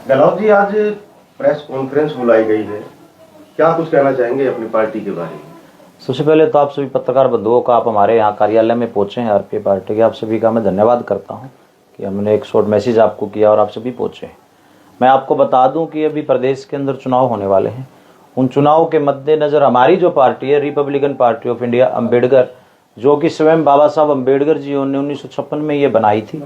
गहलोत जी, आज press conference बुलाई गई है, क्या कुछ कहना चाहेंगे अपनी पार्टी के बारे में? सबसे पहले तो आप सभी पत्रकार बंधुओं का, आप हमारे यहाँ कार्यालय में पहुंचे हैं आरपीए पार्टी के, आप सभी का मैं धन्यवाद करता हूं कि हमने एक शॉर्ट मैसेज आपको किया और आप सभी पहुंचे। मैं आपको बता दूं कि अभी प्रदेश के अंदर चुनाव होने वाले हैं। उन चुनाव के मद्देनज़र हमारी जो पार्टी है, Republican party of India Ambedkar, जो कि स्वयं बाबा साहब अम्बेडकर जी ने 1956 में ये बनाई थी।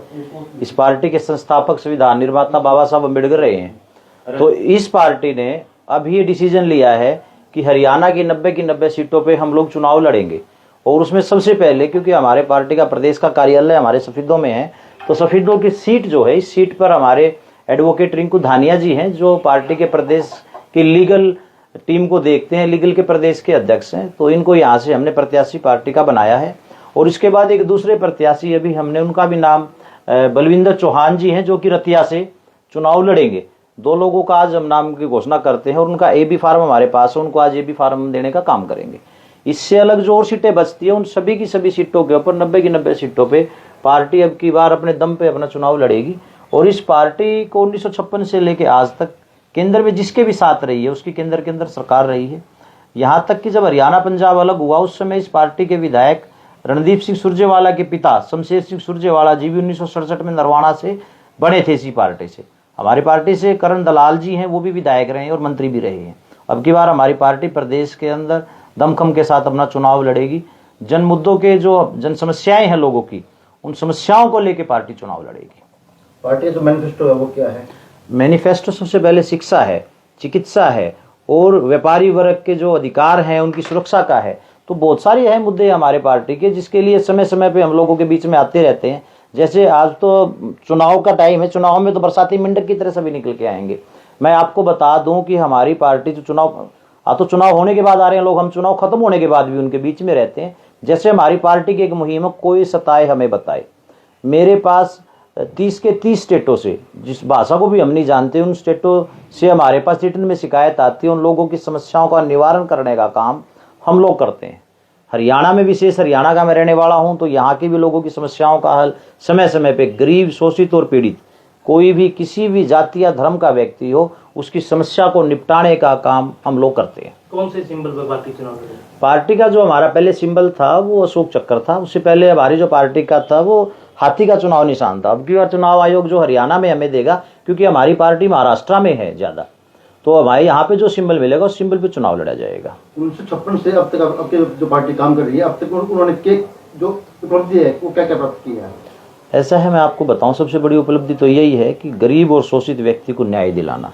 इस पार्टी के संस्थापक संविधान निर्माता बाबा साहब अम्बेडकर रहे हैं। तो इस पार्टी ने अब ये डिसीजन लिया है कि हरियाणा की 90 सीटों पे हम लोग चुनाव लड़ेंगे। और उसमें सबसे पहले, क्योंकि हमारे पार्टी का प्रदेश का कार्यालय हमारे सफीदों में है, तो सफीदों की सीट जो है, इस सीट पर हमारे एडवोकेट रिंकू धानिया जी हैं, जो पार्टी के प्रदेश की लीगल टीम को देखते हैं, लीगल के प्रदेश के अध्यक्ष हैं। तो इनको यहाँ से हमने प्रत्याशी पार्टी का बनाया है। और इसके बाद एक दूसरे प्रत्याशी अभी हमने, उनका भी नाम बलविंदर चौहान जी हैं, जो कि रतिया से चुनाव लड़ेंगे। 2 लोगों का आज हम नाम की घोषणा करते हैं और उनका AB फार्म हमारे पास है, उनको आज AB फार्म देने का काम करेंगे। इससे अलग जो और सीटें बचती है, उन सभी की सभी सीटों के ऊपर 90 सीटों पे पार्टी अब की बार अपने दम पे अपना चुनाव लड़ेगी। और इस पार्टी को 1956 से लेके आज तक केंद्र में जिसके भी साथ रही है, उसकी केंद्र के अंदर सरकार रही है। यहाँ तक कि जब हरियाणा पंजाब अलग हुआ, उस समय इस पार्टी के विधायक रणदीप सिंह सुरजेवाला के पिता शमशेर सिंह सुरजेवाला जी भी 1967 में नरवाना से बने थे इसी पार्टी से। हमारी पार्टी से करण दलाल जी हैं, वो भी विधायक रहे हैं और मंत्री भी रहे हैं। अब की बार हमारी पार्टी प्रदेश के अंदर दमखम के साथ अपना चुनाव लड़ेगी। जन मुद्दों के, जो जन समस्याएं हैं लोगों की, उन समस्याओं को लेकर पार्टी चुनाव लड़ेगी। पार्टी जो मैनिफेस्टो है वो क्या है? मैनिफेस्टो सबसे पहले शिक्षा है, चिकित्सा है और व्यापारी वर्ग के जो अधिकार हैं उनकी सुरक्षा का है। तो बहुत सारे अहम मुद्दे हैं हमारे पार्टी के, जिसके लिए समय समय पे हम लोगों के बीच में आते रहते हैं। जैसे आज तो चुनाव का टाइम है, चुनाव में तो बरसाती मेंढक की तरह सभी निकल के आएंगे। मैं आपको बता दूं कि हमारी पार्टी जो चुनाव होने के बाद आ रहे हैं लोग, हम चुनाव खत्म होने के बाद भी उनके बीच में रहते हैं। जैसे हमारी पार्टी की एक मुहिम है, कोई सताए हमें बताए। मेरे पास 30 के 30 स्टेटों से, जिस भाषा को भी हम नहीं जानते, उन स्टेटों से हमारे पास रिटर्न में शिकायत आती है। उन लोगों की समस्याओं का निवारण करने का काम हम लोग करते हैं। हरियाणा में, विशेष हरियाणा का मैं रहने वाला हूं, तो यहाँ के भी लोगों की समस्याओं का हल समय समय पे, गरीब, शोषित और पीड़ित, कोई भी किसी भी जाति या धर्म का व्यक्ति हो, उसकी समस्या को निपटाने का काम हम लोग करते हैं। कौन से सिंबल पर पार्टी चुनाव लड़ेगी? पार्टी का जो हमारा पहले सिंबल था वो अशोक चक्र था। उससे पहले हमारी जो पार्टी का था वो हाथी का चुनाव निशान था। अब की बार चुनाव आयोग जो हरियाणा में हमें देगा, क्योंकि हमारी पार्टी महाराष्ट्र में है ज्यादा, तो हमारे यहाँ पे जो सिंबल मिलेगा उस सिंबल पे चुनाव लड़ा जाएगा। 1956 से अब तक आपके जो पार्टी काम कर रही है, अब तक उन्होंने जो उपलब्धि है वो क्या क्या प्राप्त किया है? ऐसा है, मैं आपको बताऊं, सबसे बड़ी उपलब्धि तो यही है कि गरीब और शोषित व्यक्ति को न्याय दिलाना।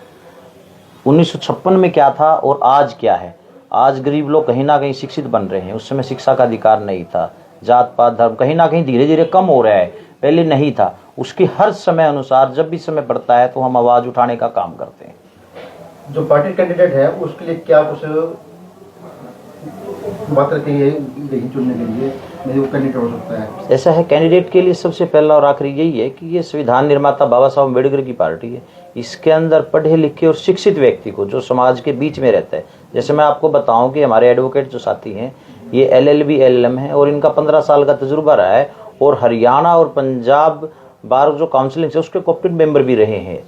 1956 में क्या था और आज क्या है? आज गरीब लोग कहीं ना कहीं शिक्षित बन रहे हैं। उस समय शिक्षा का अधिकार नहीं था, जात पात धर्म कहीं ना कहीं धीरे धीरे कम हो रहा है, पहले नहीं था। उसके हर समय अनुसार जब भी समय पड़ता है तो हम आवाज उठाने का काम करते हैं। जो पार्टी कैंडिडेट है उसके लिए क्या कुछ बात रखी है चुनने के लिए, नहीं वो कैंडिडेट हो सकता है? ऐसा है, कैंडिडेट के लिए सबसे पहला और आखिरी यही है कि ये संविधान निर्माता बाबा साहब अम्बेडकर की पार्टी है। इसके अंदर पढ़े लिखे और शिक्षित व्यक्ति को, जो समाज के बीच में रहता है, जैसे मैं आपको बताऊं कि हमारे एडवोकेट जो साथी हैं, ये LLB LLM है और इनका 15 साल का तजुर्बा रहा है और हरियाणा और पंजाब बार जो काउंसिलिंग है उसके कॉपरेट मेंबर भी रहे हैं।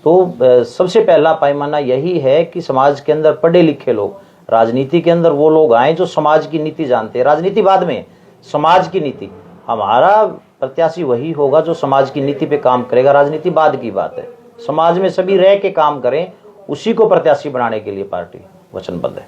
तो सबसे पहला पैमाना यही है कि समाज के अंदर पढ़े लिखे लोग, राजनीति के अंदर वो लोग आए जो समाज की नीति जानते हैं। राजनीति बाद में, समाज की नीति। हमारा प्रत्याशी वही होगा जो समाज की नीति पे काम करेगा। राजनीति बाद की बात है, समाज में सभी रह के काम करें, उसी को प्रत्याशी बनाने के लिए पार्टी वचनबद्ध है।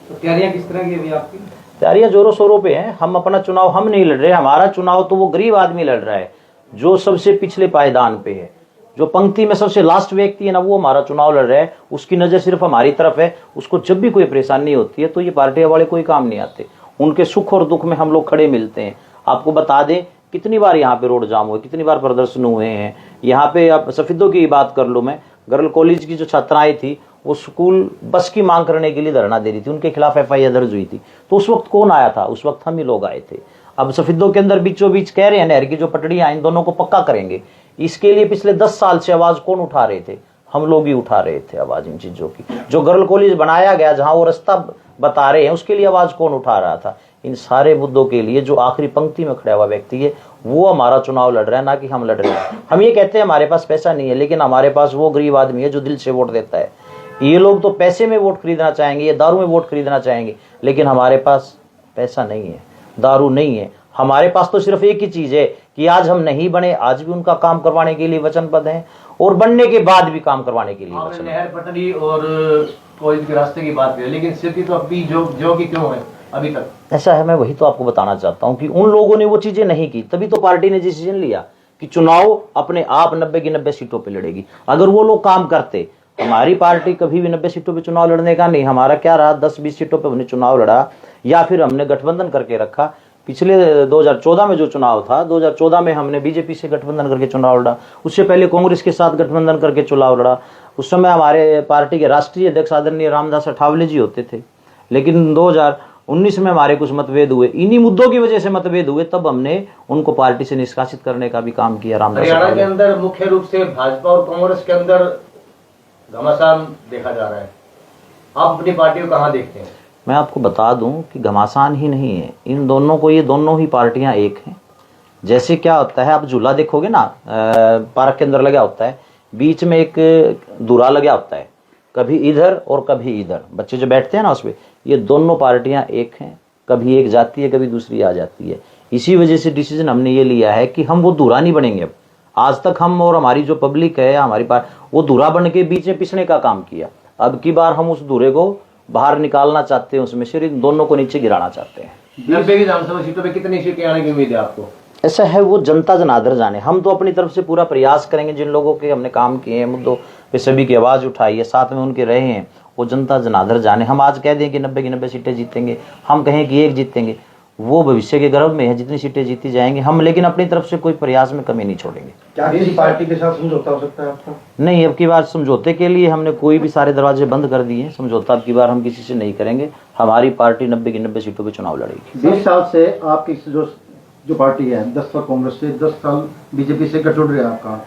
तो तैयारियां किस तरह की अभी आपकी? तैयारियां जोरों शोरों पे हैं। हम अपना चुनाव हम नहीं लड़ रहे, हमारा चुनाव तो वो गरीब आदमी लड़ रहा है जो सबसे पिछले पायदान पे है, जो पंक्ति में सबसे लास्ट व्यक्ति है ना, वो हमारा चुनाव लड़ रहा है। उसकी नजर सिर्फ हमारी तरफ है। उसको जब भी कोई परेशानी होती है तो ये पार्टी वाले कोई काम नहीं आते। उनके सुख और दुख में हम लोग खड़े मिलते हैं। आपको बता दें कितनी बार यहाँ पे रोड जाम हुए, कितनी बार प्रदर्शन हुए हैं। यहाँ पे आप सफेदों की बात कर लो, मैं गर्ल कॉलेज की जो छात्राएं थी वो स्कूल बस की मांग करने के लिए धरना दे रही थी, उनके खिलाफ FIR दर्ज हुई थी। तो उस वक्त कौन आया था? उस वक्त हम ही लोग आए थे। अब सफेदों के अंदर बीचों बीच कह रहे हैं नहर की जो पटड़ियां, इन दोनों को पक्का करेंगे। इसके लिए पिछले 10 साल से आवाज कौन उठा रहे थे? हम लोग ही उठा रहे थे आवाज इन चीजों की। जो गर्ल कॉलेज बनाया गया, जहां वो रास्ता बता रहे हैं, उसके लिए आवाज कौन उठा रहा था? इन सारे मुद्दों के लिए जो आखिरी पंक्ति में खड़ा हुआ व्यक्ति है वो हमारा चुनाव लड़ रहा है, ना कि हम लड़ रहे हैं। हम ये कहते हैं हमारे पास पैसा नहीं है, लेकिन हमारे पास वो गरीब आदमी है जो दिल से वोट देता है। ये लोग तो पैसे में वोट खरीदना चाहेंगे, ये दारू में वोट खरीदना चाहेंगे, लेकिन हमारे पास पैसा नहीं है, दारू नहीं है। हमारे पास तो सिर्फ एक ही चीज है कि आज हम नहीं बने, आज भी उनका काम करवाने के लिए वचनबद्ध हैं और बनने के बाद भी काम करवाने के लिए वचनबद्ध। नहर पटरी और कोई के रास्ते की बात करें, लेकिन स्थिति तो अभी जो की क्यों है अभी तक? ऐसा है, मैं वही तो आपको बताना चाहता हूं कि उन लोगों ने वो चीजें नहीं की, तभी तो पार्टी ने डिसीजन लिया कि चुनाव अपने आप 90 की 90 सीटों पे लड़ेगी। अगर वो लोग काम करते, हमारी पार्टी कभी भी 90 सीटों पे चुनाव लड़ने का नहीं, हमारा क्या रहा, 10-20 सीटों पे हमने चुनाव लड़ा, या फिर हमने गठबंधन करके रखा। पिछले 2014 में जो चुनाव था, 2014 में हमने बीजेपी से गठबंधन करके चुनाव लड़ा, उससे पहले कांग्रेस के साथ गठबंधन करके चुनाव लड़ा। उस समय हमारे पार्टी के राष्ट्रीय अध्यक्ष आदरणीय रामदास अठावले जी होते थे, लेकिन 2019 में हमारे कुछ मतभेद हुए, इन्हीं मुद्दों की वजह से मतभेद हुए, तब हमने उनको पार्टी से निष्कासित करने का भी काम किया। रामदास हरियाणा के अंदर मुख्य रूप से भाजपा और कांग्रेस के अंदर घमासान देखा जा रहा है, आप अपनी पार्टी को कहाँ देखते हैं? मैं आपको बता दूं कि घमासान ही नहीं है इन दोनों को, ये दोनों ही पार्टियां एक हैं। जैसे क्या होता है, आप झूला देखोगे ना, पार्क के अंदर लगा होता है, बीच में एक दूरा लगा होता है, कभी इधर और कभी इधर, बच्चे जो बैठते हैं ना उसमें, ये दोनों पार्टियां एक हैं। कभी एक जाती है, कभी दूसरी आ जाती है। इसी वजह से डिसीजन हमने ये लिया है कि हम वो दूरा नहीं बनेंगे। अब आज तक हम और हमारी जो पब्लिक है, हमारी वो दूरा बन के बीच में पिसने का काम किया। अब की बार हम उस दूरे को बाहर निकालना चाहते हैं, उसमें से इन दोनों को नीचे गिराना चाहते हैं। 90 की विधानसभा सीटों पे कितनी सीटें आने की उम्मीद है आपको? ऐसा है, वो जनता जनार्दन जाने। हम तो अपनी तरफ से पूरा प्रयास करेंगे, जिन लोगों के हमने काम किए हैं, मुद्दों पे सभी की आवाज उठाई है, साथ में उनके रहे हैं, वो जनता जनार्दन जाने। हम आज कह दें कि 90 की 90 सीटें जीतेंगे, हम कहें कि एक जीतेंगे, वो भविष्य के गर्भ में है, जितनी सीटें जीती जाएंगे हम, लेकिन अपनी तरफ से कोई प्रयास में कमी नहीं छोड़ेंगे। क्या किसी पार्टी के साथ समझौता हो सकता है आपका? नहीं, अब की बार समझौते के लिए हमने कोई भी सारे दरवाजे बंद कर दिए। समझौता अब की बार हम किसी से नहीं करेंगे। हमारी पार्टी 90 की 90 सीटों पे चुनाव लड़ेगी। 20 साल से आपकी जो पार्टी है, 10 साल कांग्रेस से, 10 साल बीजेपी से गठजोड़ रहे हैं आपका,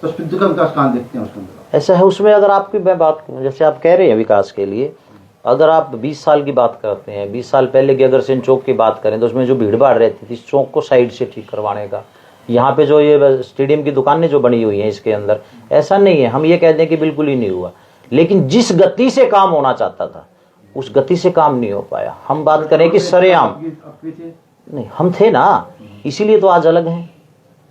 तो उस का विकास कहाँ देखते हैं उसके अंदर? ऐसा है, उसमें अगर आपकी मैं बात करूं, जैसे आप कह रहे हैं विकास के लिए, अगर आप 20 साल की बात करते हैं, 20 साल पहले की अगर सिंध चौक की बात करें, तो उसमें जो भीड़ भाड़ रहती थी, इस चौक को साइड से ठीक करवाने का, यहाँ पे जो ये स्टेडियम की दुकानें जो बनी हुई हैं इसके अंदर, ऐसा नहीं है हम ये कह दें कि बिल्कुल ही नहीं हुआ, लेकिन जिस गति से काम होना चाहता था उस गति से काम नहीं हो पाया। हम बात करें कि सरेआम नहीं, हम थे ना, इसीलिए तो आज अलग हैं।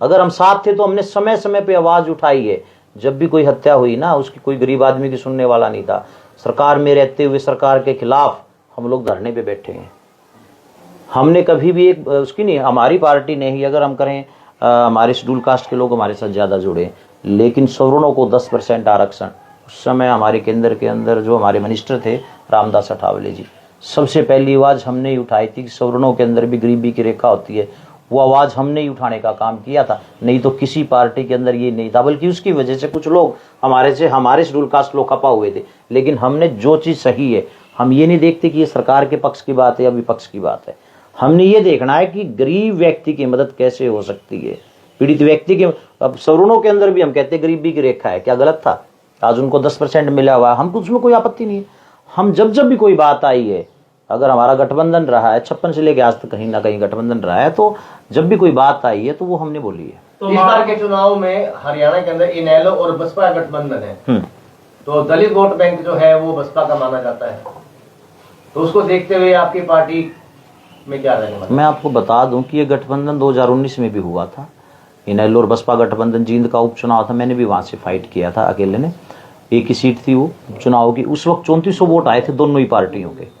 अगर हम साथ थे तो हमने समय समय पे आवाज उठाई है। जब भी कोई हत्या हुई ना, उसकी कोई गरीब आदमी की सुनने वाला नहीं था। सरकार में रहते हुए सरकार के खिलाफ हम लोग धरने पे बैठे हैं। हमने कभी भी एक उसकी नहीं, हमारी पार्टी ने ही, अगर हम करें हमारे शेड्यूल कास्ट के लोग हमारे साथ ज़्यादा जुड़े, लेकिन सवर्णों को 10% आरक्षण, उस समय हमारे केंद्र के अंदर जो हमारे मिनिस्टर थे रामदास अठावले जी, सबसे पहली आवाज़ हमने ही उठाई थी कि सवर्णों के अंदर भी गरीबी की रेखा होती है। वो आवाज़ हमने ही उठाने का काम किया था, नहीं तो किसी पार्टी के अंदर ये नहीं था। बल्कि उसकी वजह से कुछ लोग हमारे शेड्यूल कास्ट लोग खपा हुए थे। लेकिन हमने जो चीज़ सही है, हम ये नहीं देखते कि ये सरकार के पक्ष की बात है या विपक्ष की बात है। हमने ये देखना है कि गरीब व्यक्ति की मदद कैसे हो सकती है, पीड़ित व्यक्ति की। अब सवर्णों के अंदर भी हम कहते हैं गरीबी की रेखा है, क्या गलत था? आज उनको 10% मिला हुआ है, हमको उसमें कोई आपत्ति नहीं है। हम जब भी कोई बात आई है, अगर हमारा गठबंधन रहा है 56 से लेकर आज तक कहीं ना कहीं गठबंधन रहा है, तो जब भी कोई बात आई है तो वो हमने बोली है। तो इस बार के चुनाव में हरियाणा के अंदर इनेलो और बसपा गठबंधन है, तो दलित वोट बैंक जो है वो बसपा का माना जाता है, तो उसको देखते हुए आपकी पार्टी में क्या रहने वाला? मैं आपको बता दूं कि ये गठबंधन 2019 में भी हुआ था। इनेलो और बसपा गठबंधन, जींद का उपचुनाव था, मैंने भी वहां से फाइट किया था अकेले ने। एक ही सीट थी वो चुनाव की, उस वक्त 3400 वोट आए थे दोनों ही पार्टियों के।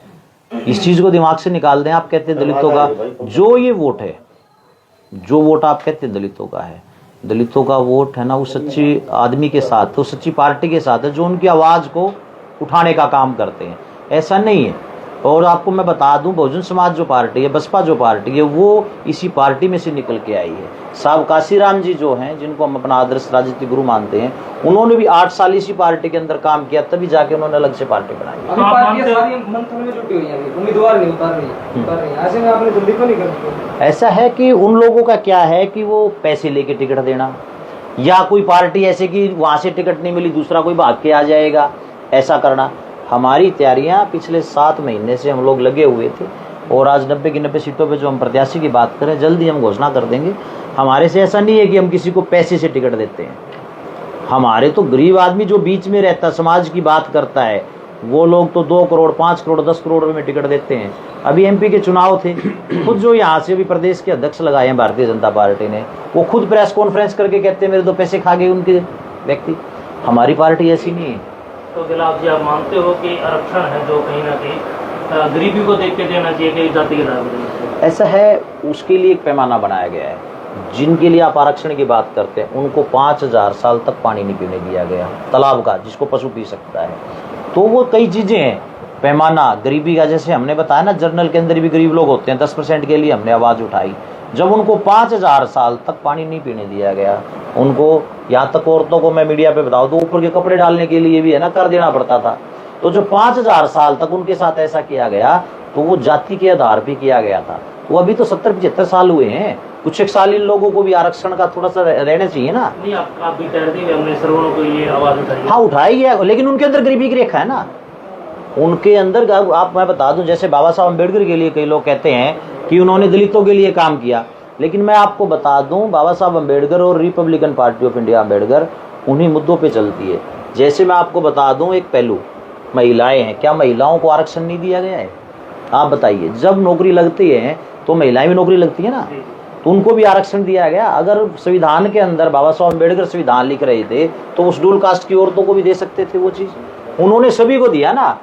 इस चीज को दिमाग से निकाल दें। आप कहते हैं दलितों का जो ये वोट है, जो वोट आप कहते हैं दलितों का है, दलितों का वोट है ना, वो सच्ची आदमी के साथ, वो सच्ची पार्टी के साथ है जो उनकी आवाज को उठाने का काम करते हैं। ऐसा नहीं है। और आपको मैं बता दूं, बहुजन समाज जो पार्टी है, बसपा जो पार्टी है, वो इसी पार्टी में से निकल के आई है। साहब काशीराम जी जो हैं, जिनको हम अपना आदर्श राजनीतिक गुरु मानते हैं, उन्होंने भी 8 साल इसी पार्टी के अंदर काम किया, तभी जाके उन्होंने अलग से पार्टी बनाई। अभी पार्टियां सारी मंथन में जुटी हुई हैं, उम्मीदवार नहीं उतार रही, ऐसे में आपने जल्दी तो नहीं कर। ऐसा है कि उन लोगों का क्या है कि वो पैसे लेके टिकट देना, या कोई पार्टी ऐसे कि वहां से टिकट नहीं मिली दूसरा कोई भाग के आ जाएगा, ऐसा करना। हमारी तैयारियां पिछले 7 महीने से हम लोग लगे हुए थे और आज 90 की 90 सीटों पे जो हम प्रत्याशी की बात करें, जल्दी हम घोषणा कर देंगे। हमारे से ऐसा नहीं है कि हम किसी को पैसे से टिकट देते हैं। हमारे तो गरीब आदमी जो बीच में रहता, समाज की बात करता है, वो लोग तो 2 करोड़ 5 करोड़ 10 करोड़ में टिकट देते हैं। अभी एमपी के चुनाव थे, खुद जो यहाँ से अभी प्रदेश के अध्यक्ष लगाए हैं भारतीय जनता पार्टी ने, वो खुद प्रेस कॉन्फ्रेंस करके कहते हैं मेरे 2 पैसे खा गए उनके व्यक्ति। हमारी पार्टी ऐसी नहीं है। तो गिलाफ जी, आप मानते हो कि आरक्षण है जो कहीं ना कहीं गरीबी को देख के देना चाहिए कि जाति के आधार पर? ऐसा है, उसके लिए एक पैमाना बनाया गया है। जिनके लिए आप आरक्षण की बात करते हैं उनको 5000 साल तक पानी नहीं पीने दिया गया, तालाब का, जिसको पशु पी सकता है। तो वो कई चीजें हैं, पैमाना गरीबी का, जैसे हमने बताया ना, जर्नल के अंदर भी गरीब लोग होते हैं, 10% के लिए हमने आवाज उठाई। जब उनको 5000 साल तक पानी नहीं पीने दिया गया, उनको, यहाँ तक औरतों को मैं मीडिया पे बताऊं तो ऊपर के कपड़े डालने के लिए भी है ना कर देना पड़ता था। तो जो 5000 साल तक उनके साथ ऐसा किया गया, तो वो जाति के आधार पे किया गया था। तो अभी तो 70-75 साल हुए हैं, कुछ एक साल इन लोगों को भी आरक्षण का थोड़ा सा रहना चाहिए ना। नहीं, आप भी कह रहे थे हमने श्रवणों को ये आवाज उठाई। हाँ, उठाई है, लेकिन उनके अंदर गरीबी की रेखा है ना, उनके अंदर। आप, मैं बता दूं, जैसे बाबा साहब अम्बेडकर के लिए कई लोग कहते हैं कि उन्होंने दलितों के लिए काम किया, लेकिन मैं आपको बता दूं, बाबा साहब अम्बेडकर और Republican party of India Ambedkar उन्हीं मुद्दों पे चलती है। जैसे मैं आपको बता दूं एक पहलू, महिलाएं हैं, क्या महिलाओं को आरक्षण नहीं दिया गया है? आप बताइए, जब नौकरी लगती है तो महिलाएं भी नौकरी लगती है ना, तो उनको भी आरक्षण दिया गया। अगर संविधान के अंदर बाबा साहब अम्बेडकर संविधान लिख रहे थे तो उस शेड्यूल कास्ट की औरतों को भी दे सकते थे वो चीज, उन्होंने सभी को दिया ना,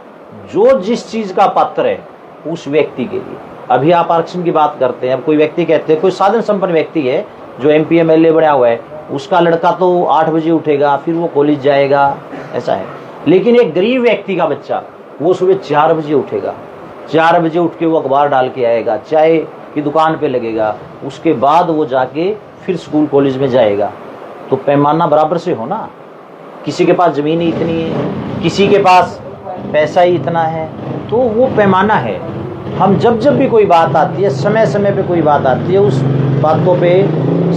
जो जिस चीज का पात्र है उस व्यक्ति के लिए। अभी आप आरक्षण की बात करते हैं, अब कोई व्यक्ति कहते हैं, कोई साधन संपन्न व्यक्ति है जो MP MLA बना हुआ है, उसका लड़का तो 8 बजे उठेगा, फिर वो कॉलेज जाएगा, ऐसा है। लेकिन एक गरीब व्यक्ति का बच्चा, वो सुबह 4 बजे उठेगा, 4 बजे उठ के वो अखबार डाल के आएगा, चाय की दुकान पे लगेगा, उसके बाद वो जाके फिर स्कूल कॉलेज में जाएगा। तो पैमाना बराबर से हो ना। किसी के पास जमीन ही इतनी है, किसी के पास पैसा ही इतना है, तो वो पैमाना है। हम जब जब भी कोई बात आती है, समय समय पे कोई बात आती है, उस बातों पे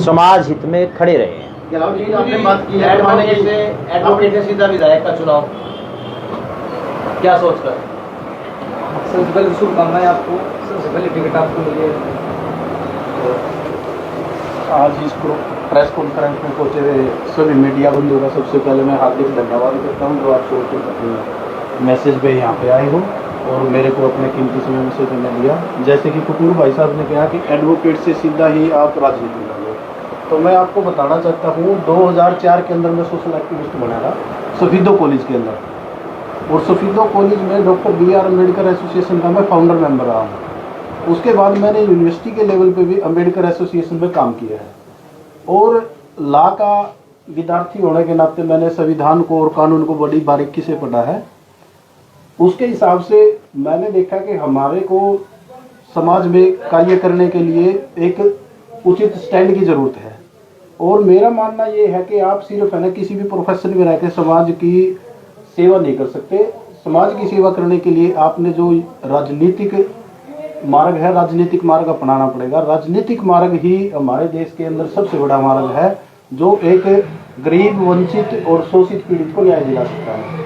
समाज हित में खड़े रहे हैं। आपने बात की है एडवोकेट ने सीधा विधायक का चुनाव, क्या सोचकर? सबसे पहले शुभकामनाएं आपको, सबसे पहले टिकट आपको मिले। आज इस प्रेस कॉन्फ्रेंस में पहुंचे हुए सभी मीडिया बंधुओं का सबसे पहले मैं हार्दिक धन्यवाद करता हूं जो आप शो मैसेज पे यहाँ पे आए हो और मेरे को अपने कीमती समय में से समय दिया। जैसे कि कपूर भाई साहब ने कहा कि एडवोकेट से सीधा ही आप राजनीति में लगे, तो मैं आपको बताना चाहता हूँ 2004 के अंदर मैं सोशल एक्टिविस्ट बना था सफीदो कॉलेज के अंदर, और सफीदो कॉलेज में डॉक्टर BR अम्बेडकर एसोसिएशन का मैं फाउंडर मेंबर रहा हूँ। उसके बाद मैंने यूनिवर्सिटी के लेवल पे भी अम्बेडकर एसोसिएशन में काम किया है, और लॉ का विद्यार्थी होने के नाते मैंने संविधान को और कानून को बड़ी बारीकी से पढ़ा है। उसके हिसाब से मैंने देखा कि हमारे को समाज में कार्य करने के लिए एक उचित स्टैंड की जरूरत है, और मेरा मानना ये है कि आप सिर्फ है ना किसी भी प्रोफेशन में रहकर समाज की सेवा नहीं कर सकते। समाज की सेवा करने के लिए आपने जो राजनीतिक मार्ग है, राजनीतिक मार्ग अपनाना पड़ेगा। राजनीतिक मार्ग ही हमारे देश के अंदर सबसे बड़ा मार्ग है जो एक गरीब, वंचित और शोषित पीड़ित को न्याय दिला सकता है।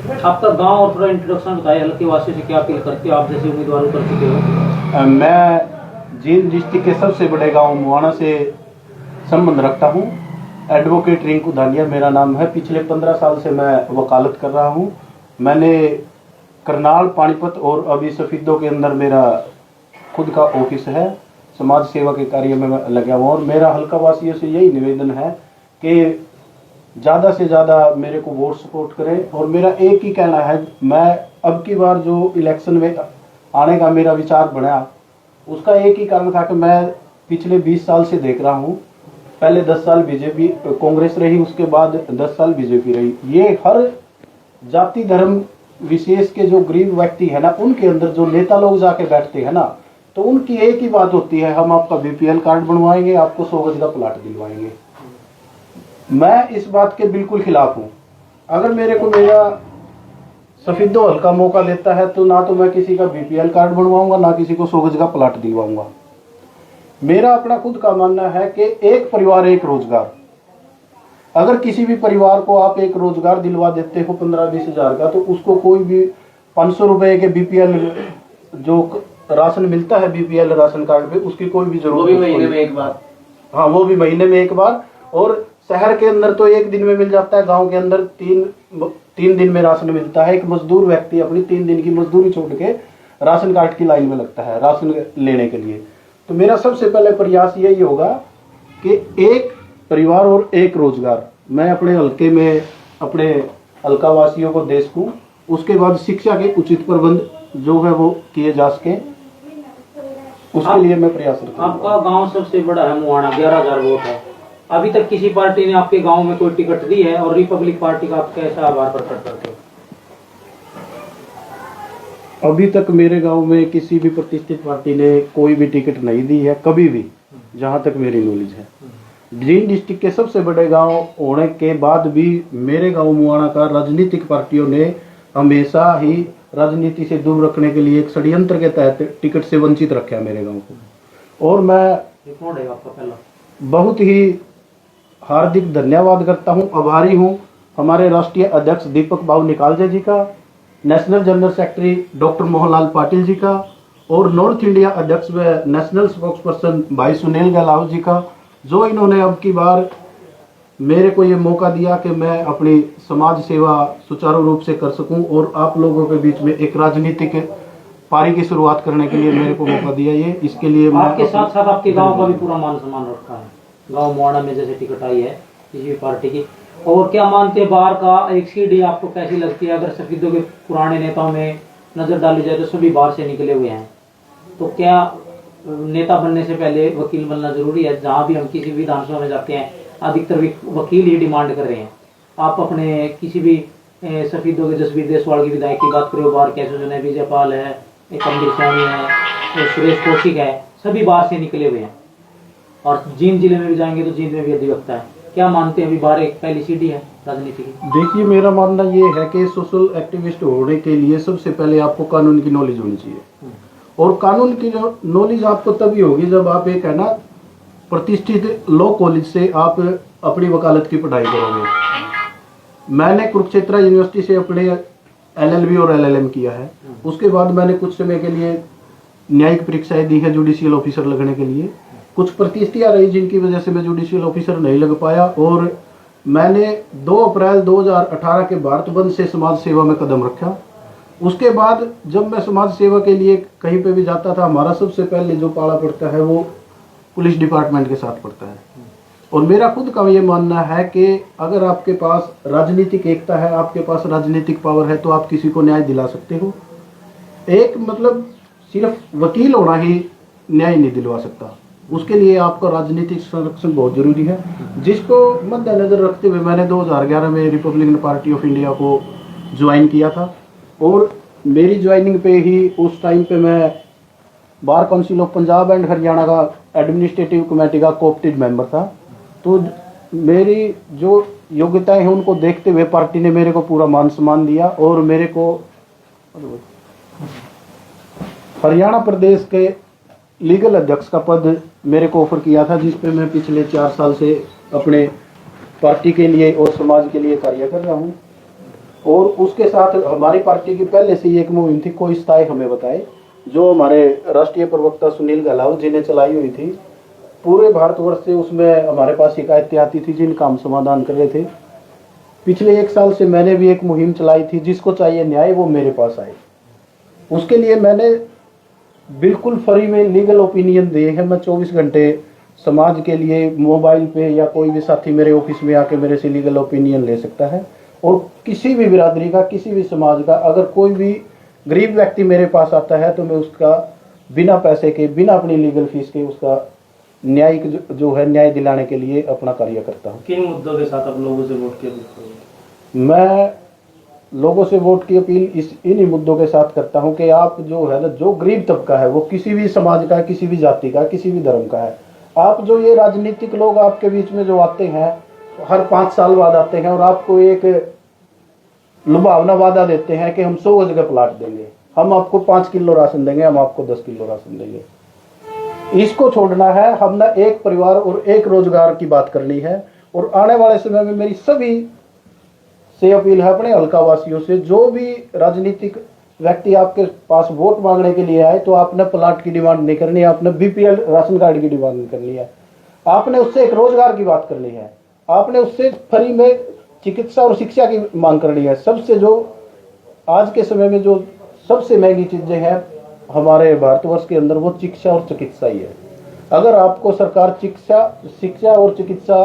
आपका गांव और थोड़ा इंट्रोडक्शन बताइए, हल्के वासी से क्या अपील करते हो आप जैसे उम्मीदवार कर चुके हो? मैं जींद डिस्ट्रिक्ट के सबसे बड़े गांव मुआना से संबंध रखता हूं। एडवोकेट रिंकू धानिया मेरा नाम है। पिछले 15 साल से मैं वकालत कर रहा हूं। मैंने करनाल, पानीपत और अभी सफीदों के अंदर मेरा खुद का ऑफिस है। समाज सेवा के कार्य में मैं लगा हुआ, और मेरा हल्का वासियों से यही निवेदन है कि ज़्यादा से ज़्यादा मेरे को वोट सपोर्ट करें। और मेरा एक ही कहना है, मैं अब की बार जो इलेक्शन में आने का मेरा विचार बना, उसका एक ही कारण था कि मैं पिछले 20 साल से देख रहा हूँ। पहले 10 साल बीजेपी कांग्रेस रही, उसके बाद 10 साल बीजेपी रही। ये हर जाति धर्म विशेष के जो गरीब व्यक्ति है ना, उनके अंदर जो नेता लोग जाके बैठते हैं ना, तो उनकी एक ही बात होती है, हम आपका BPL कार्ड बनवाएंगे, आपको 100 गज का प्लाट दिलवाएंगे। मैं इस बात के बिल्कुल खिलाफ हूँ। अगर मेरे को मेरा सफीदो हल्का मौका लेता है तो ना तो मैं किसी का BPL कार्ड बनवाऊंगा, ना किसी को 100 गज का प्लाट दिलवाऊंगा। मेरा अपना खुद का मानना है कि एक परिवार एक रोजगार। अगर किसी भी परिवार को आप एक रोजगार दिलवा देते हो 15-20 हज़ार का, तो उसको कोई भी 500 रुपए के BPL जो राशन मिलता है बीपीएल राशन कार्ड पे, उसकी कोई भी वो जरूरत भी नहीं महीने पड़ती। में एक बार। हाँ, वो भी महीने में एक बार। और शहर के अंदर तो एक दिन में मिल जाता है, गांव के अंदर तीन दिन में राशन मिलता है। एक मजदूर व्यक्ति अपनी 3 दिन की मजदूरी छोड़ के राशन कार्ड की लाइन में लगता है राशन लेने के लिए। तो मेरा सबसे पहले प्रयास यही होगा कि एक परिवार और एक रोजगार मैं अपने हल्के में अपने हल्का वासियों को दे सकूं। उसके बाद शिक्षा के उचित प्रबंध जो है वो किए जा सके, उसके लिए मैं प्रयासरत हूं। आपका गांव सबसे बड़ा है मुहाना, 11,000 वोट है। अभी तक किसी पार्टी ने आपके गांव में कोई टिकट दी है? और रिपब्लिक पार्टी का आप कैसा आभार प्रकट करते हो? अभी तक मेरे गांव में किसी भी प्रतिष्ठित पार्टी ने कोई भी टिकट नहीं दी है, कभी भी, जहां तक मेरी नॉलेज है। जींद डिस्ट्रिक्ट के सबसे बड़े गांव होने के बाद भी मेरे गांव मुहाना का राजनीतिक पार्टियों ने हमेशा ही राजनीति से दूर रखने के लिए एक षड्यंत्र के तहत टिकट से वंचित रखा मेरे गांव को। और मैं कौन है आपका पहला? बहुत ही हार्दिक धन्यवाद करता हूं, आभारी हूं हमारे राष्ट्रीय अध्यक्ष दीपक बाबू निकालजे जी का, national general secretary doctor Mohanlal Patil ji का, और नॉर्थ इंडिया अध्यक्ष व नेशनल स्पोक्स पर्सन भाई सुनील गहलाव जी का, जो इन्होंने अब की बार मेरे को ये मौका दिया कि मैं अपनी समाज सेवा सुचारू रूप से कर सकूं और आप लोगों के बीच में एक राजनीतिक पारी की शुरुआत करने के लिए मेरे को मौका दिया। ये इसके लिए आपके साथ साथ आपके गांव का भी पूरा मान सम्मान रखा है। गांव मुहाना में जैसे टिकट आई है किसी भी पार्टी की, और क्या मानते हैं बाहर का एक सीढ़ी आपको कैसी लगती है? अगर सफेदों के पुराने नेताओं में नजर डाली जाए तो सभी बाहर से निकले हुए हैं, तो क्या नेता बनने से पहले वकील बनना जरूरी है? जहाँ भी हम किसी भी विधानसभा में जाते हैं अधिकतर वकील ही डिमांड कर रहे हैं। आप अपने किसी भी सफेदों के जसवीर देसवाल की विधायक की बात करो, बाहर कैसे जो है विजय पाल है, कमलेश सैनी है, और सुरेश कौशिक है, सभी बाहर से निकले हुए हैं। और जींद जिले में भी जाएंगे तो जींद में भी अधिवक्ता है। क्या मानते हैं अभी बाहर एक पहली सीढ़ी है राजनीति की? देखिए, मेरा मानना ये है कि सोशल एक्टिविस्ट होने के लिए सबसे पहले आपको कानून की नॉलेज होनी चाहिए। और कानून की नॉलेज आपको तभी होगी जब आप एक है ना प्रतिष्ठित लॉ कॉलेज से आप अपनी वकालत की पढ़ाई करोगे। मैंने कुरुक्षेत्र यूनिवर्सिटी से अपने LLB और LLM किया है। उसके बाद मैंने कुछ समय के लिए न्यायिक परीक्षाएं दी है जुडिशियल ऑफिसर लगने के लिए। कुछ प्रतिष्ठियां रही जिनकी वजह से मैं जुडिशियल ऑफिसर नहीं लग पाया, और मैंने 2 अप्रैल 2018 के भारत बंद से समाज सेवा में कदम रखा। उसके बाद जब मैं समाज सेवा के लिए कहीं पे भी जाता था, हमारा सबसे पहले जो पाला पड़ता है वो पुलिस डिपार्टमेंट के साथ पड़ता है। और मेरा खुद का ये मानना है कि अगर आपके पास राजनीतिक एकता है, आपके पास राजनीतिक पावर है, तो आप किसी को न्याय दिला सकते हो। एक मतलब सिर्फ वकील होना ही न्याय नहीं दिलवा सकता, उसके लिए आपका राजनीतिक संरक्षण बहुत जरूरी है, जिसको मद्देनजर रखते हुए मैंने 2011 में रिपब्लिकन पार्टी ऑफ इंडिया को ज्वाइन किया था। और मेरी ज्वाइनिंग पे ही उस टाइम पे मैं bar council of Punjab and Haryana का एडमिनिस्ट्रेटिव कमेटी का कोऑप्टेड मेंबर था। तो मेरी जो योग्यताएं हैं उनको देखते हुए पार्टी ने मेरे को पूरा मान सम्मान दिया और मेरे को हरियाणा प्रदेश के लीगल अध्यक्ष का पद मेरे को ऑफर किया था, जिस पे मैं पिछले 4 साल से अपने पार्टी के लिए और समाज के लिए कार्य कर रहा हूँ। और उसके साथ हमारी पार्टी की पहले से ही एक मुहिम थी, कोई स्थाई हमें बताए, जो हमारे राष्ट्रीय प्रवक्ता सुनील गहलाव जी ने चलाई हुई थी। पूरे भारतवर्ष से उसमें हमारे पास शिकायतें आती थी जिनका हम समाधान कर रहे थे। पिछले 1 साल से मैंने भी एक मुहिम चलाई थी, जिसको चाहिए न्याय वो मेरे पास आए। उसके लिए मैंने बिल्कुल फ्री में लीगल ओपिनियन दिए हैं। मैं 24 घंटे समाज के लिए मोबाइल पे या कोई भी साथी मेरे ऑफिस में आके मेरे से लीगल ओपिनियन ले सकता है। और किसी भी बिरादरी का, किसी भी समाज का अगर कोई भी गरीब व्यक्ति मेरे पास आता है तो मैं उसका बिना पैसे के, बिना अपनी लीगल फीस के उसका न्यायिक जो है न्याय दिलाने के लिए अपना कार्य करता हूँ। किन मुद्दों के साथ आप लोगों से वोट की अपील करोगे? मैं लोगों से वोट की अपील इन्हीं मुद्दों के साथ करता हूं कि आप जो है ना, जो गरीब तबका है, वो किसी भी समाज का, किसी भी जाति का, किसी भी धर्म का है, आप जो ये राजनीतिक लोग आपके बीच में जो आते हैं, हर 5 साल बाद आते हैं और आपको एक लुभावना वादा देते हैं कि हम 100 गज का प्लाट देंगे, हम आपको 5 किलो राशन देंगे, हम आपको 10 किलो राशन देंगे। इसको छोड़ना है, हम ना एक परिवार और एक रोजगार की बात करनी है। और आने वाले समय में मेरी सभी से अपील है अपने हल्का वासियों से, जो भी राजनीतिक व्यक्ति आपके पास वोट मांगने के लिए आए तो आपने प्लाट की डिमांड नहीं करनी है, आपने बीपीएल राशन कार्ड की डिमांड नहीं करनी है, आपने उससे एक रोजगार की बात करनी है, आपने उससे फ्री में चिकित्सा और शिक्षा की मांग करनी है। सबसे जो आज के समय में जो सबसे महंगी चीजें हैं हमारे भारतवर्ष के अंदर वो शिक्षा और चिकित्सा ही है। अगर आपको सरकार शिक्षा और चिकित्सा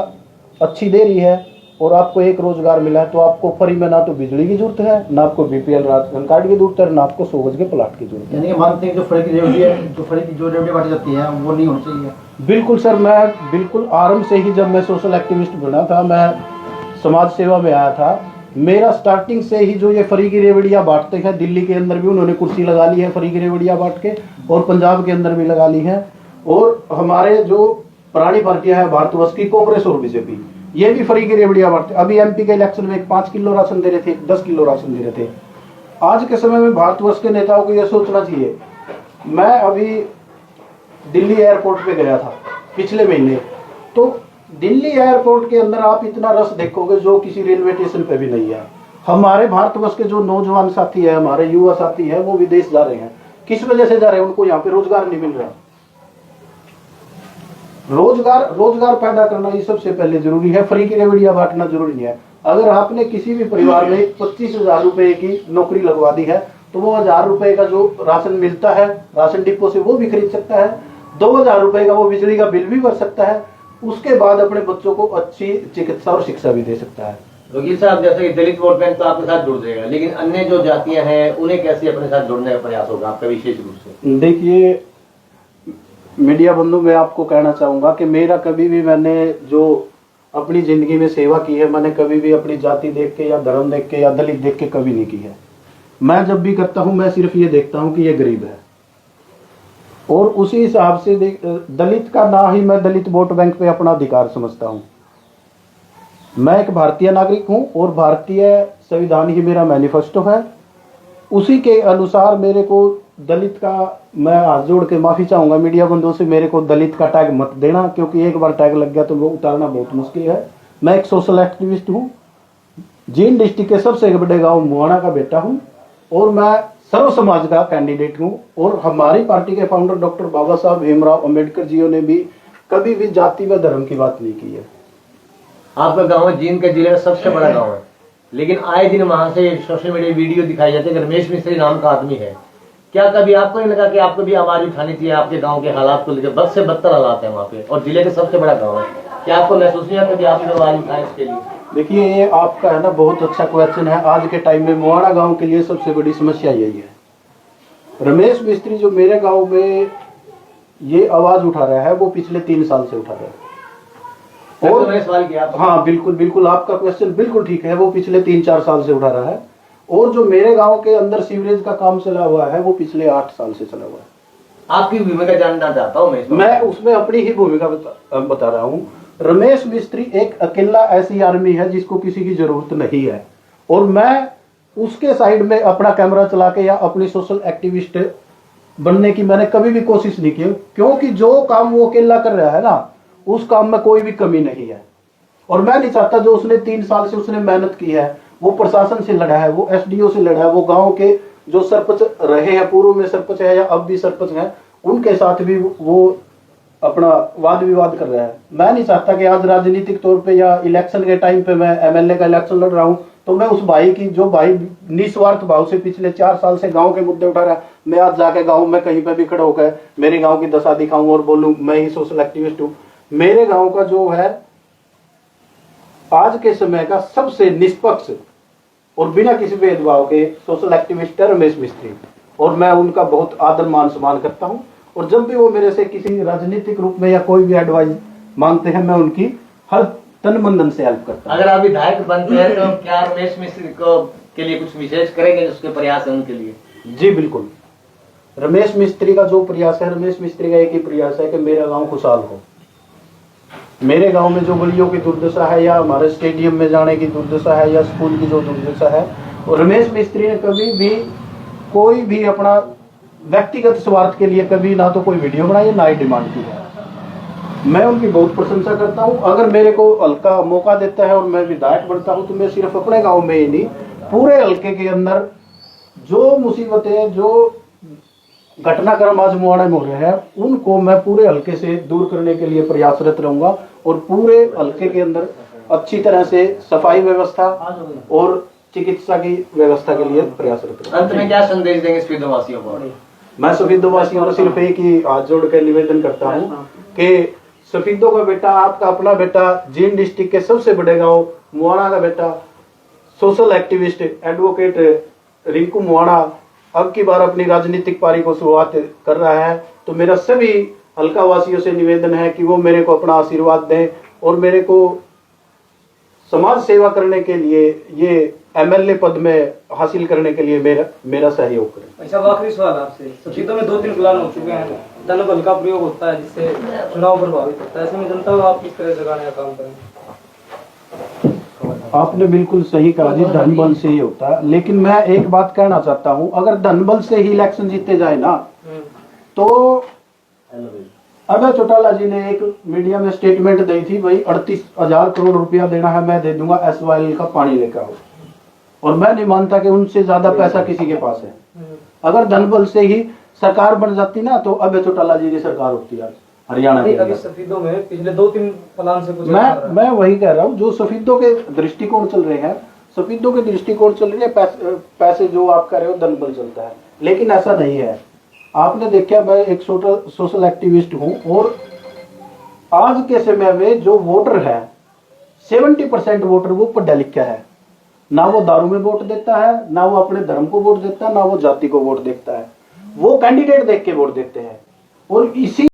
अच्छी दे रही है और आपको एक रोजगार मिला है तो आपको फ्री में ना तो बिजली की जरूरत है, ना आपको बीपीएल राशन कार्ड की जरूरत है, ना आपको 100 गज के प्लाट की जरूरत है। यानी कि मानते हैं जो फ्री की रेवड़ी है, जो फ्री की जो रेवड़ी बांटी जाती है वो नहीं होनी चाहिए। बिल्कुल सर, मैं बिल्कुल आरंभ से ही जब मैं सोशल एक्टिविस्ट बना था, मैं समाज सेवा में आया था, मेरा स्टार्टिंग से ही जो ये फ्री की रेवड़ियाँ बांटते हैं, दिल्ली के अंदर भी उन्होंने कुर्सी लगा ली है फ्री की रेवड़ियाँ बांट के, और पंजाब के अंदर भी लगा ली है। और हमारे जो पुरानी पार्टियां हैं भारतवर्ष की, कांग्रेस और बीजेपी, ये भी फ्री की रेवड़ियाँ बांटते। अभी एमपी के इलेक्शन में 5 किलो राशन दे रहे थे, 10 किलो राशन दे रहे थे। आज के समय में भारतवर्ष के नेताओं को यह सोचना चाहिए। मैं अभी दिल्ली एयरपोर्ट पे गया था पिछले महीने, तो दिल्ली एयरपोर्ट के अंदर आप इतना रश देखोगे जो किसी रेलवे स्टेशन पे भी नहीं है। हमारे भारतवर्ष के जो नौजवान साथी है, हमारे युवा साथी है, वो विदेश जा रहे हैं। किस वजह से जा रहे हैं? उनको यहाँ पे रोजगार नहीं मिल रहा। रोजगार पैदा करना ये सबसे पहले जरूरी है, फ्री की रेवड़ियां बांटना जरूरी नहीं है। अगर आपने किसी भी परिवार में 25,000 रुपए की नौकरी लगवा दी है तो वो 1,000 रुपए का जो राशन मिलता है राशन डिपो से वो भी खरीद सकता है, 2,000 रुपए का वो बिजली का बिल भी भर सकता है, उसके बाद अपने बच्चों को अच्छी चिकित्सा और शिक्षा भी दे सकता है। वकील साहब, जैसे कि दलित वोट बैंक तो आपके साथ जुड़ जाएगा, लेकिन अन्य जो जातियां हैं उन्हें कैसे अपने साथ जोड़ने का प्रयास होगा आपका विशेष रूप से? देखिए मीडिया बंधु, मैं आपको कहना चाहूंगा कि मेरा कभी भी, मैंने जो अपनी जिंदगी में सेवा की है, मैंने कभी भी अपनी जाति देख के या धर्म देख के या दलित देख के कभी नहीं की है। मैं जब भी करता हूं मैं सिर्फ ये देखता हूं कि ये गरीब है, और उसी हिसाब से दलित का ना ही मैं दलित वोट बैंक पे अपना अधिकार समझता हूं। मैं एक भारतीय नागरिक हूं और भारतीय संविधान ही मेरा मैनिफेस्टो है। उसी के अनुसार मेरे को दलित का, मैं हाथ जोड़ के माफी चाहूंगा मीडिया बंधुओं से, मेरे को दलित का टैग मत देना, क्योंकि एक बार टैग लग गया तो वो उतारना बहुत मुश्किल है। मैं एक सोशल एक्टिविस्ट हूँ, जींद डिस्ट्रिक्ट के सबसे बड़े गांव मुआना का बेटा हूँ, और मैं सर्व समाज का कैंडिडेट हूँ। और हमारी पार्टी के फाउंडर डॉक्टर बाबा साहब भीमराव अम्बेडकर जी ने भी कभी भी जाति व धर्म की बात नहीं की है। आपका गाँव जींद के जिले का सबसे बड़ा गाँव है, लेकिन आए दिन वहां से सोशल मीडिया वीडियो दिखाई जाती है, रमेश मिस्त्री नाम का आदमी है। क्या कभी आपको नहीं लगा कि आपको भी आवाज उठानी चाहिए आपके गांव के हालात को लेकर? बद से बदतर हालात है वहाँ पे, और जिले का सबसे बड़ा गांव है। क्या आपको महसूस नहीं आता कि आप आवाज उठाएं इसके लिए? देखिए, ये आपका है ना बहुत अच्छा क्वेश्चन है। आज के टाइम में मुआना गांव के लिए सबसे बड़ी समस्या यही है। रमेश मिस्त्री जो मेरे गांव में ये आवाज उठा रहा है वो पिछले 3 साल से उठा रहा है। और मैंने सवाल किया, हाँ बिल्कुल आपका क्वेश्चन बिल्कुल ठीक है, वो पिछले 3-4 साल से उठा रहा है। और जो मेरे गांव के अंदर सीवरेज का काम चला हुआ है वो पिछले 8 साल से चला हुआ है। आपकी भूमिका जानना चाहता हूँ मैं उसमें अपनी ही भूमिका बता रहा हूँ। रमेश मिस्त्री एक अकेला ऐसी आर्मी है जिसको किसी की जरूरत नहीं है, और मैं उसके साइड में अपना कैमरा चला के या अपनी सोशल एक्टिविस्ट बनने की मैंने कभी भी कोशिश नहीं की, क्योंकि जो काम वो अकेला कर रहा है ना, उस काम में कोई भी कमी नहीं है। और मैं नहीं चाहता, जो उसने 3 साल से उसने मेहनत की है, वो प्रशासन से लड़ा है, वो एसडीओ से लड़ा है, वो गांव के जो सरपंच रहे हैं, पूर्व में सरपंच है या अब भी सरपंच हैं, उनके साथ भी वो अपना वाद विवाद कर रहा है। मैं नहीं चाहता कि आज राजनीतिक तौर पे या इलेक्शन के टाइम पे, मैं एमएलए का इलेक्शन लड़ रहा हूं तो मैं उस भाई की, जो भाई निस्वार्थ भाव से पिछले 4 साल से गांव के मुद्दे उठा रहा है, मैं आज जाके गांव में कहीं पे भी खड़ा होकर मेरे गांव की दशा दिखाऊं और बोलूं मैं ही सोशल एक्टिविस्ट हूं। मेरे गांव का जो है आज के समय का सबसे निष्पक्ष और बिना किसी भेदभाव के सोशल एक्टिविस्ट है रमेश मिस्त्री, और मैं उनका बहुत आदर मान सम्मान करता हूं। और जब भी वो मेरे से किसी राजनीतिक रूप में या कोई भी एडवाइस मांगते हैं, मैं उनकी हर तन मन से हेल्प करता हूं। अगर आप विधायक बनते हैं तो क्या रमेश मिस्त्री को के लिए कुछ विशेष करेंगे, उसके प्रयास है उनके लिए? जी बिल्कुल। रमेश मिस्त्री का जो प्रयास है, रमेश मिस्त्री का एक ही प्रयास है कि मेरा गाँव खुशहाल हो। मेरे गांव में जो गलियों की दुर्दशा है, या हमारे स्टेडियम में जाने की दुर्दशा है, या स्कूल की जो दुर्दशा है, और रमेश मिस्त्री ने कभी भी कोई भी अपना व्यक्तिगत स्वार्थ के लिए कभी ना तो कोई वीडियो बनाई ना ही डिमांड की है। मैं उनकी बहुत प्रशंसा करता हूं। अगर मेरे को हल्का मौका देता है और मैं विधायक बनता हूं तो मैं सिर्फ अपने गाँव में ही नहीं, पूरे हल्के के अंदर जो मुसीबतें, जो घटनाक्रम आज मुआना में हो रहे हैं, उनको मैं पूरे हल्के से दूर करने के लिए प्रयासरत रहूंगा और पूरे हल्के के अंदर अच्छी तरह से सफाई व्यवस्था और चिकित्सा की व्यवस्था के लिए प्रयासरत रहूंगा। अंत में क्या संदेश देंगे सफीदो वासियों को? मैं सफीदो वासियों को सिर्फ एक ही हाथ जोड़ कर निवेदन करता हूँ कि सफीदो का बेटा, आपका अपना बेटा, जींद डिस्ट्रिक्ट के सबसे बड़े गांव मुआना का बेटा, सोशल एक्टिविस्ट एडवोकेट रिंकू मुआना अब की बार अपनी राजनीतिक पारी को शुरुआत कर रहा है। तो मेरा सभी हल्का वासियों से निवेदन है कि वो मेरे को अपना आशीर्वाद दें और मेरे को समाज सेवा करने के लिए, ये एमएलए पद में हासिल करने के लिए मेरा सहयोग करें। अच्छा, आखिरी सवाल आपसे, सफीदों में 2-3 प्लान हो चुके हैं, धन बल का प्रयोग होता है जिससे चुनाव प्रभावित होता है, ऐसे में जनता को आप किस तरह जगाने का काम करें? आपने बिल्कुल सही कहा जी, धन बल से ही होता है। लेकिन मैं एक बात कहना चाहता हूं, अगर धन बल से ही इलेक्शन जीते जाए ना, तो अभय चौटाला जी ने एक मीडिया में स्टेटमेंट दी थी, भाई 38,000 करोड़ रुपया देना है, मैं दे दूंगा SYL का पानी लेकर आओ। और मैं नहीं मानता कि उनसे ज्यादा पैसा किसी के पास है। अगर धन बल से ही सरकार बन जाती ना, तो अभय चौटाला जी की सरकार होती है हरियाणा में। अभी सफीदों में पिछले 2-3 प्लान से कुछ मैं वही कह रहा हूँ, जो सफीदों के दृष्टिकोण चल रहे हैं, सफीदों के दृष्टिकोण चल रहे हैं, पैसे जो आप कह रहे हो धन बल चलता है, लेकिन ऐसा नहीं है। आपने देखा, मैं एक सोशल एक्टिविस्ट हूं और आज के समय में जो वोटर है 70% वोटर वो पढ़ा लिखा है, ना वो दारू में वोट देता है, ना वो अपने धर्म को वोट देता है, ना वो जाति को वोट देता है, वो कैंडिडेट देख के वोट देते हैं। और इसी